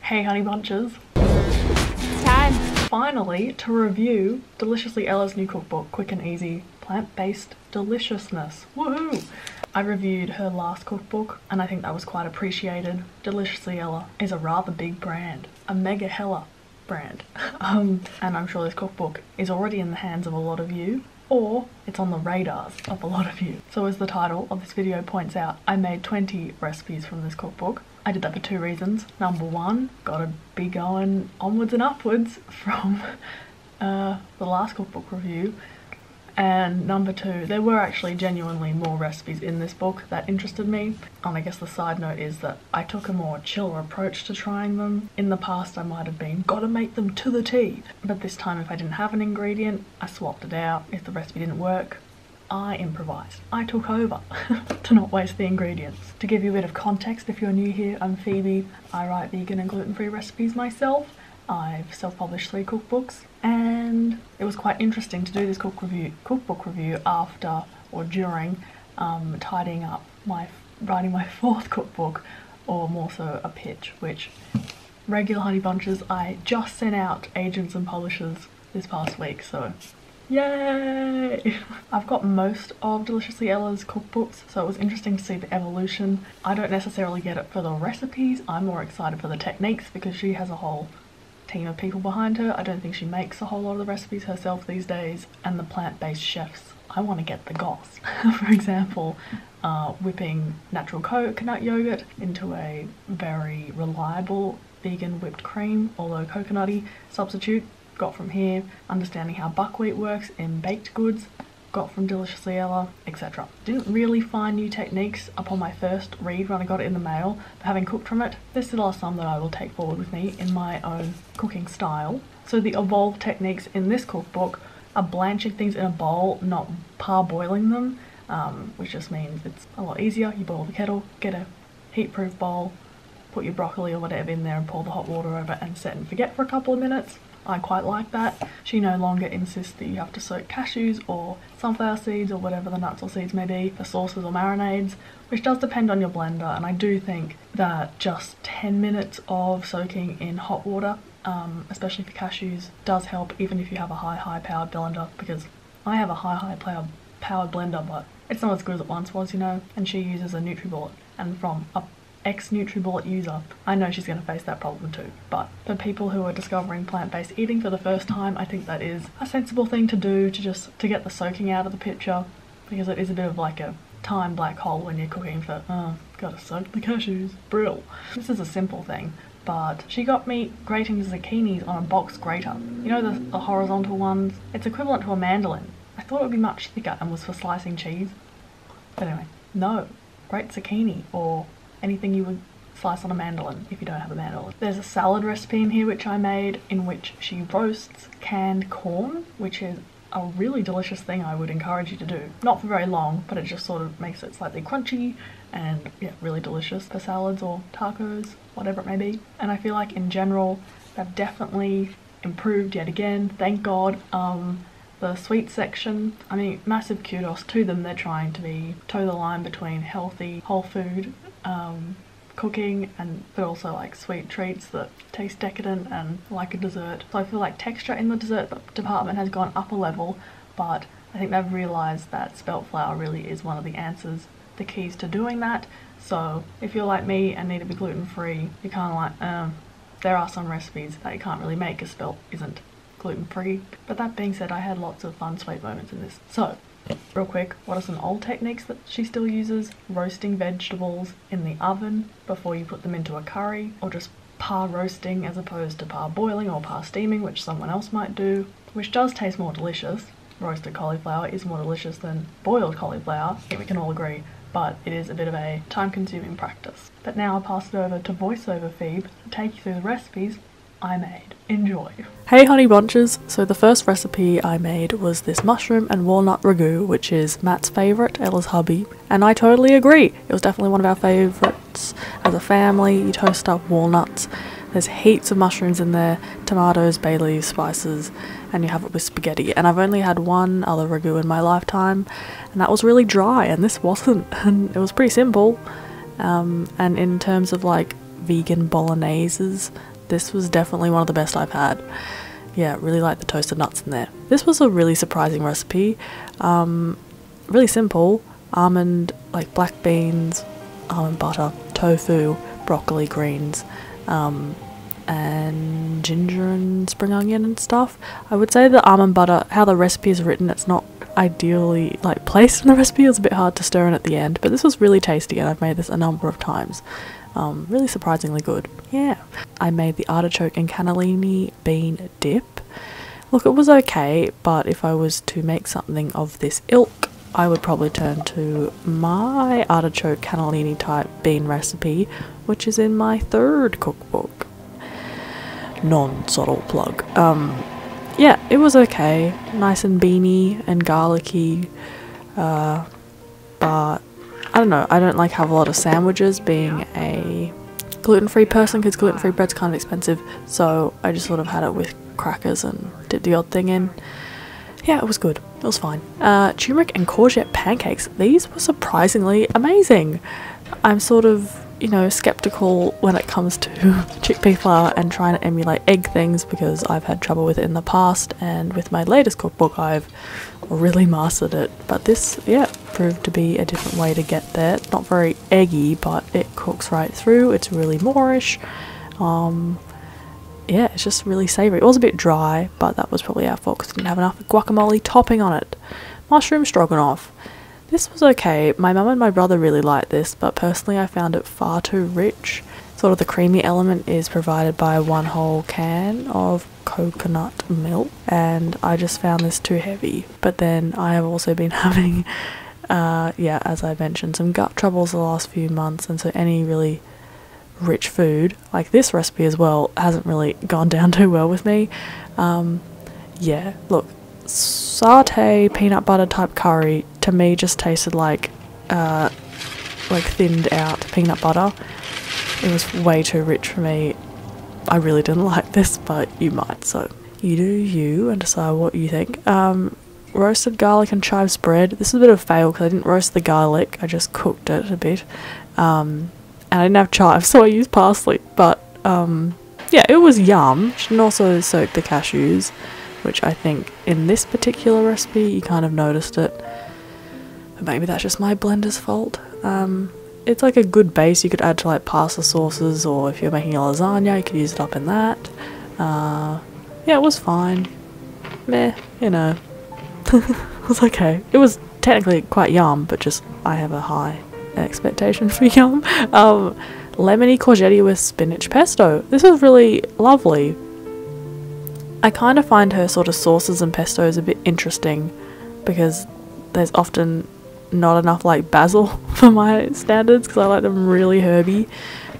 Hey Honeybunches! It's time! Finally, to review Deliciously Ella's new cookbook, Quick and Easy Plant-Based Deliciousness. Woohoo! I reviewed her last cookbook and I think that was quite appreciated. Deliciously Ella is a rather big brand, a mega hella brand. And I'm sure this cookbook is already in the hands of a lot of you, or it's on the radars of a lot of you. So as the title of this video points out, I made 20 recipes from this cookbook. I did that for two reasons. Number one, gotta be going onwards and upwards from the last cookbook review. And number two, there were actually genuinely more recipes in this book that interested me. And I guess the side note is that I took a more chiller approach to trying them. In the past I might have been, gotta make them to the T. But this time if I didn't have an ingredient, I swapped it out. If the recipe didn't work, I improvised. I took over to not waste the ingredients. To give you a bit of context, if you're new here, I'm Phoebe. I write vegan and gluten-free recipes myself. I've self-published 3 cookbooks, and it was quite interesting to do this cookbook review after or during tidying up writing my 4th cookbook, or more so a pitch, which regular Honeybunches I just sent out agents and publishers this past week, so yay! I've got most of Deliciously Ella's cookbooks, so it was interesting to see the evolution. I don't necessarily get it for the recipes, I'm more excited for the techniques because she has a whole team of people behind her. I don't think she makes a whole lot of the recipes herself these days, and the plant-based chefs, I want to get the goss. For example, whipping natural coconut yogurt into a very reliable vegan whipped cream, although coconutty substitute, got from here. Understanding how buckwheat works in baked goods, got from Deliciously Ella, etc. Didn't really find new techniques upon my first read when I got it in the mail, but having cooked from it, there's still are some that I will take forward with me in my own cooking style. So the evolved techniques in this cookbook are blanching things in a bowl, not parboiling them, which just means it's a lot easier. You boil the kettle, get a heat-proof bowl, put your broccoli or whatever in there and pour the hot water over and set and forget for a couple of minutes. I quite like that. She no longer insists that you have to soak cashews or sunflower seeds or whatever the nuts or seeds may be for sauces or marinades, which does depend on your blender, and I do think that just 10 minutes of soaking in hot water, especially for cashews, does help even if you have a high powered blender, because I have a high powered blender but it's not as good as it once was, you know, and she uses a NutriBullet, and from a ex-NutriBullet user, I know she's going to face that problem too. But for people who are discovering plant-based eating for the first time, I think that is a sensible thing to do, to get the soaking out of the picture, because it is a bit of like a time black hole when you're cooking for, gotta soak the cashews, brill. This is a simple thing, but she got me grating zucchinis on a box grater. You know the horizontal ones? It's equivalent to a mandolin. I thought it would be much thicker and was for slicing cheese. But anyway, no. Grate zucchini, or anything you would slice on a mandolin if you don't have a mandolin. There's a salad recipe in here which I made, in which she roasts canned corn, which is a really delicious thing I would encourage you to do. Not for very long, but it just sort of makes it slightly crunchy and yeah, really delicious for salads or tacos, whatever it may be. And I feel like in general they've definitely improved yet again, thank God. The sweet section, I mean, massive kudos to them. They're trying to toe the line between healthy, whole food cooking but also like sweet treats that taste decadent and like a dessert. So I feel like texture in the dessert department has gone up a level, but I think they've realised that spelt flour really is one of the answers, the keys to doing that. So if you're like me and need to be gluten-free, you're kind of like, there are some recipes that you can't really make because spelt isn't gluten-free. But that being said, I had lots of fun sweet moments in this. So real quick, what are some old techniques that she still uses? Roasting vegetables in the oven before you put them into a curry, or just par roasting as opposed to par boiling or par steaming, which someone else might do, which does taste more delicious. Roasted cauliflower is more delicious than boiled cauliflower, I think we can all agree, but it is a bit of a time-consuming practice. But now I'll pass it over to voiceover Phoebe to take you through the recipes I made. Enjoy. Hey Honeybunches! So the first recipe I made was this mushroom and walnut ragu, which is Matt's favourite, Ella's hubby, and I totally agree. It was definitely one of our favourites as a family. You toast up walnuts, there's heaps of mushrooms in there, tomatoes, bay leaves, spices, and you have it with spaghetti. And I've only had one other ragu in my lifetime, and that was really dry, and this wasn't, and it was pretty simple. And in terms of like vegan bologneses, This was definitely one of the best I've had. Yeah, really like the toasted nuts in there. This was a really surprising recipe. Really simple. Almond, like black beans, almond butter, tofu, broccoli, greens, and ginger and spring onion and stuff. I would say the almond butter, how the recipe is written, it's not ideally like placed in the recipe. It was a bit hard to stir in at the end, but this was really tasty and I've made this a number of times. Really surprisingly good. Yeah. I made the artichoke and cannellini bean dip. Look, it was okay, but if I was to make something of this ilk, I would probably turn to my artichoke cannellini type bean recipe, which is in my 3rd cookbook. Non-subtle plug. Yeah, it was okay. Nice and beany and garlicky, but I don't know, I don't like have a lot of sandwiches being a gluten-free person because gluten-free bread's kind of expensive, so I just sort of had it with crackers and did the odd thing in. Yeah, it was good. It was fine. Turmeric and courgette pancakes. These were surprisingly amazing. I'm sort of, you know, skeptical when it comes to chickpea flour and trying to emulate egg things because I've had trouble with it in the past, and with my latest cookbook I've really mastered it. But this, yeah, proved to be a different way to get there. Not very eggy, but it cooks right through. It's really moorish. Yeah, it's just really savoury. It was a bit dry, but that was probably our fault because we didn't have enough guacamole topping on it. Mushroom stroganoff. This was okay. My mum and my brother really liked this, but personally I found it far too rich. Sort of the creamy element is provided by 1 whole can of coconut milk, and I just found this too heavy. But then I have also been having, yeah, as I mentioned, some gut troubles the last few months, and so any really rich food, like this recipe as well, hasn't really gone down too well with me. Yeah, look, satay peanut butter type curry to me just tasted like thinned out peanut butter. It was way too rich for me. I really didn't like this, but you might, so you do you and decide what you think. Roasted garlic and chive spread. This is a bit of a fail because I didn't roast the garlic, I just cooked it a bit. And I didn't have chive, so I used parsley, but yeah, it was yum. You can also soak the cashews, which I think in this particular recipe you kind of noticed it, but maybe that's just my blender's fault. It's like a good base you could add to like pasta sauces, or if you're making a lasagna you could use it up in that. Yeah, it was fine. Meh, you know. It was okay. It was technically quite yum, but just I have a high expectation for yum. Lemony courgette with spinach pesto. This is really lovely. I kind of find her sort of sauces and pestos a bit interesting because there's often not enough like basil for my standards because I like them really herby.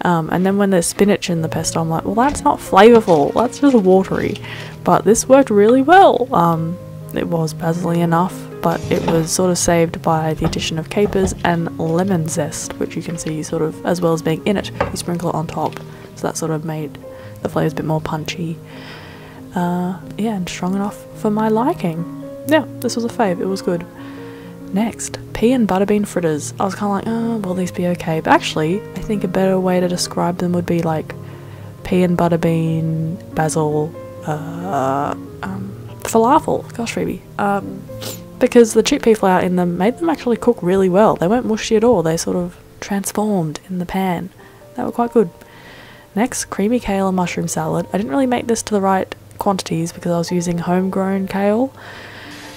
And then when there's spinach in the pesto I'm like, well, that's not flavourful, that's just watery. But this worked really well. It was basil-y enough, but it was sort of saved by the addition of capers and lemon zest, which you can see sort of, as well as being in it, you sprinkle it on top, so that sort of made the flavours a bit more punchy. Yeah, and strong enough for my liking. Yeah, this was a fave, it was good. Next, pea and butterbean fritters. I was kind of like, oh, will these be okay? But actually, I think a better way to describe them would be like pea and butterbean, basil, falafel. Gosh, Phoebe. Because the chickpea flour in them made them actually cook really well. They weren't mushy at all. They sort of transformed in the pan. They were quite good. Next, creamy kale and mushroom salad. I didn't really make this to the right quantities because I was using homegrown kale.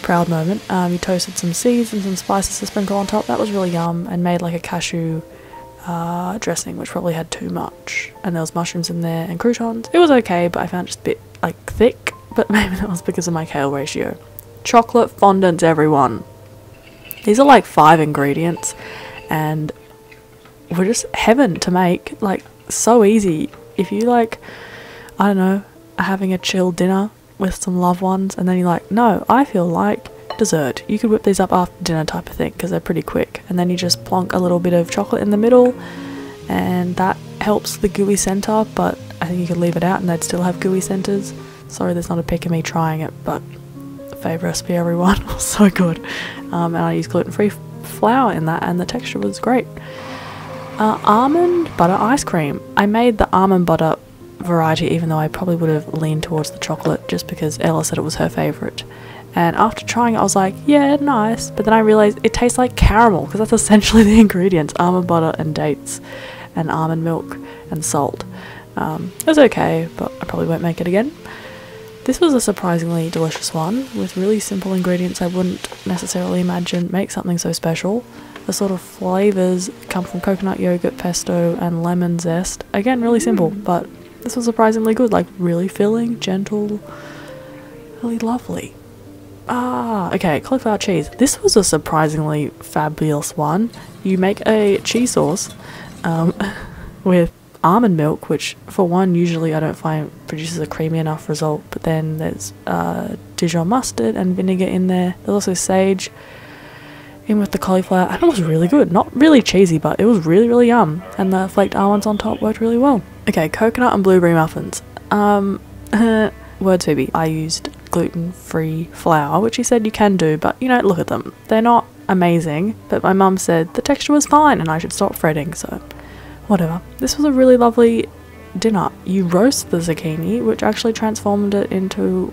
Proud moment. You toasted some seeds and some spices to sprinkle on top. That was really yum, and made like a cashew dressing, which probably had too much. And there was mushrooms in there and croutons. It was okay, but I found it just a bit like thick, but maybe that was because of my kale ratio. Chocolate fondant, everyone. These are like 5 ingredients and were just heaven to make. Like, so easy. If you like, I don't know, are having a chill dinner with some loved ones and then you're like, no, I feel like dessert. You could whip these up after dinner type of thing because they're pretty quick. And then you just plonk a little bit of chocolate in the middle and that helps the gooey centre, but I think you could leave it out and they'd still have gooey centres. Sorry, there's not a pic of me trying it, but favourite recipe, everyone. Was so good. And I used gluten-free flour in that and the texture was great. Almond butter ice cream. I made the almond butter variety, even though I probably would have leaned towards the chocolate just because Ella said it was her favourite. And after trying it, I was like, yeah, nice. But then I realised it tastes like caramel, because that's essentially the ingredients: almond butter and dates and almond milk and salt. It was okay, but I probably won't make it again. This was a surprisingly delicious one with really simple ingredients I wouldn't necessarily imagine make something so special. The sort of flavours come from coconut yogurt, pesto and lemon zest. Again, really simple, but this was surprisingly good, like really filling, gentle, really lovely. Okay, cauliflower cheese. This was a surprisingly fabulous one. You make a cheese sauce with almond milk, which for one usually I don't find produces a creamy enough result, but then there's Dijon mustard and vinegar in there. There's also sage in with the cauliflower, and it was really good. Not really cheesy, but it was really yum, and the flaked almonds on top worked really well. Okay, coconut and blueberry muffins. Words Phoebe. I used gluten-free flour, which he said you can do, but you know, look at them. They're not amazing, but my mum said the texture was fine and I should stop fretting, so whatever. This was a really lovely dinner. You roast the zucchini, which actually transformed it into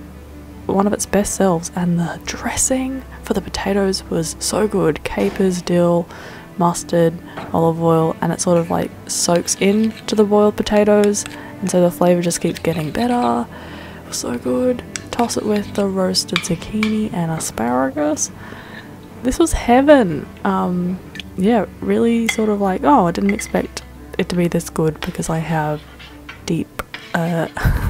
one of its best selves, and the dressing for the potatoes was so good. Capers, dill, mustard, olive oil, and it sort of like soaks into the boiled potatoes, and so the flavour just keeps getting better. It was so good. Toss it with the roasted zucchini and asparagus. This was heaven. Yeah, really sort of like, oh, I didn't expect it to be this good because I have deep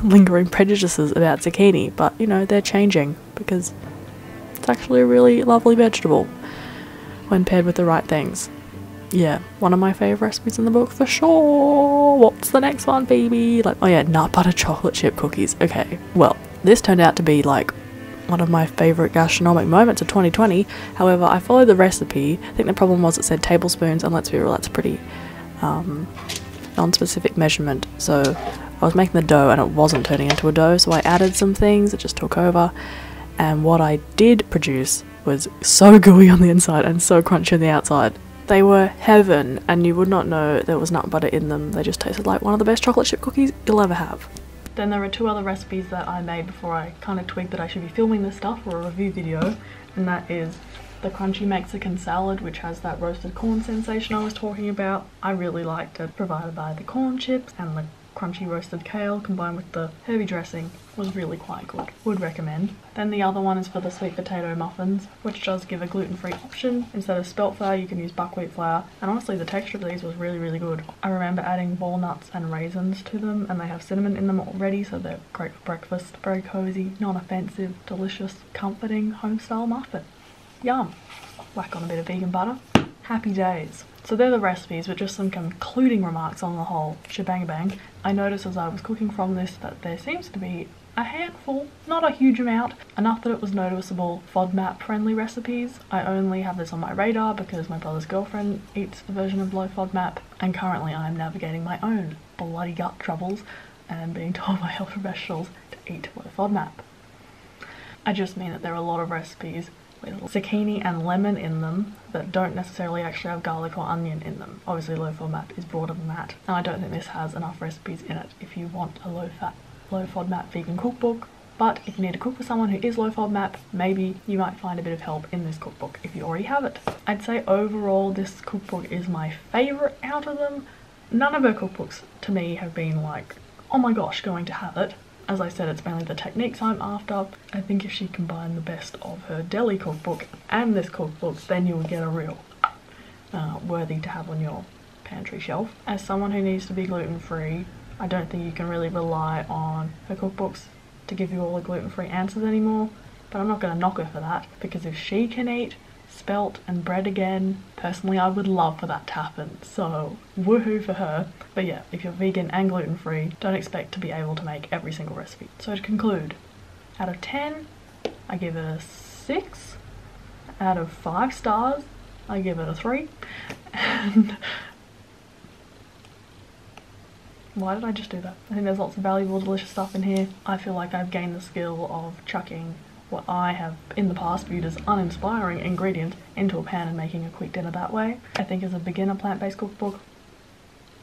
lingering prejudices about zucchini, but you know, they're changing because it's actually a really lovely vegetable when paired with the right things. Yeah, one of my favourite recipes in the book for sure. What's the next one, baby? Like, oh yeah, nut butter chocolate chip cookies. Okay, well, this turned out to be like one of my favourite gastronomic moments of 2020. However, I followed the recipe. I think the problem was it said tablespoons, and let's be real, that's a pretty non-specific measurement. So I was making the dough and it wasn't turning into a dough, so I added some things, it just took over, and what I did produce was so gooey on the inside and so crunchy on the outside. They were heaven, and you would not know there was nut butter in them. They just tasted like one of the best chocolate chip cookies you'll ever have. Then there are two other recipes that I made before I kind of twigged that I should be filming this stuff for a review video, and that is the crunchy Mexican salad, which has that roasted corn sensation I was talking about. I really liked it, provided by the corn chips, and the crunchy roasted kale combined with the herby dressing was really quite good. Would recommend. Then the other one is for the sweet potato muffins, which does give a gluten-free option. Instead of spelt flour, you can use buckwheat flour, and honestly the texture of these was really good. I remember adding walnuts and raisins to them, and they have cinnamon in them already, so they're great for breakfast. Very cozy, non-offensive, delicious, comforting, home-style muffin. Yum! Whack on a bit of vegan butter. Happy days. So they're the recipes, but just some concluding remarks on the whole shebang-bang. I noticed as I was cooking from this that there seems to be a handful, not a huge amount, enough that it was noticeable FODMAP friendly recipes. I only have this on my radar because my brother's girlfriend eats a version of low FODMAP, and currently I am navigating my own bloody gut troubles and being told by health professionals to eat low FODMAP. I just mean that there are a lot of recipes with zucchini and lemon in them that don't necessarily actually have garlic or onion in them. Obviously low FODMAP is broader than that, and I don't think this has enough recipes in it if you want a low FODMAP vegan cookbook. But if you need to cook for someone who is low FODMAP, maybe you might find a bit of help in this cookbook if you already have it. I'd say overall this cookbook is my favourite out of them. None of her cookbooks to me have been like, oh my gosh, going to have it. As I said, it's mainly the techniques I'm after. I think if she combined the best of her deli cookbook and this cookbook, then you would get a real worthy to have on your pantry shelf. As someone who needs to be gluten-free, I don't think you can really rely on her cookbooks to give you all the gluten-free answers anymore, but I'm not going to knock her for that, because if she can eat spelt and bread again, personally I would love for that to happen, so woohoo for her. But yeah, if you're vegan and gluten-free, don't expect to be able to make every single recipe. So to conclude, out of 10, I give it a 6. Out of 5 stars, I give it a 3. And why did I just do that? I think there's lots of valuable, delicious stuff in here. I feel like I've gained the skill of chucking what I have in the past viewed as uninspiring ingredients into a pan and making a quick dinner that way. I think as a beginner plant-based cookbook,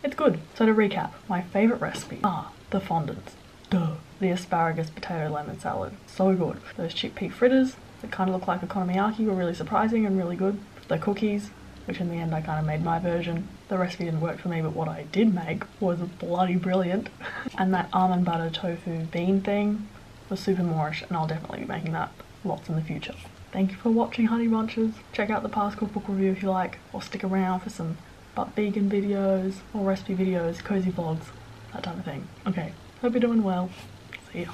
It's good. So to recap, my favourite recipes are the fondants. Duh. The asparagus potato lemon salad. So good. Those chickpea fritters that kind of look like okonomiyaki were really surprising and really good. The cookies, which in the end I kind of made my version. The recipe didn't work for me, but what I did make was bloody brilliant. And that almond butter tofu bean thing was super moorish, and I'll definitely be making that lots in the future. Thank you for watching, Honeybunches. Check out the past cookbook review if you like, or stick around for some but vegan videos, or recipe videos, cozy vlogs, that type of thing. Okay, hope you're doing well. See ya.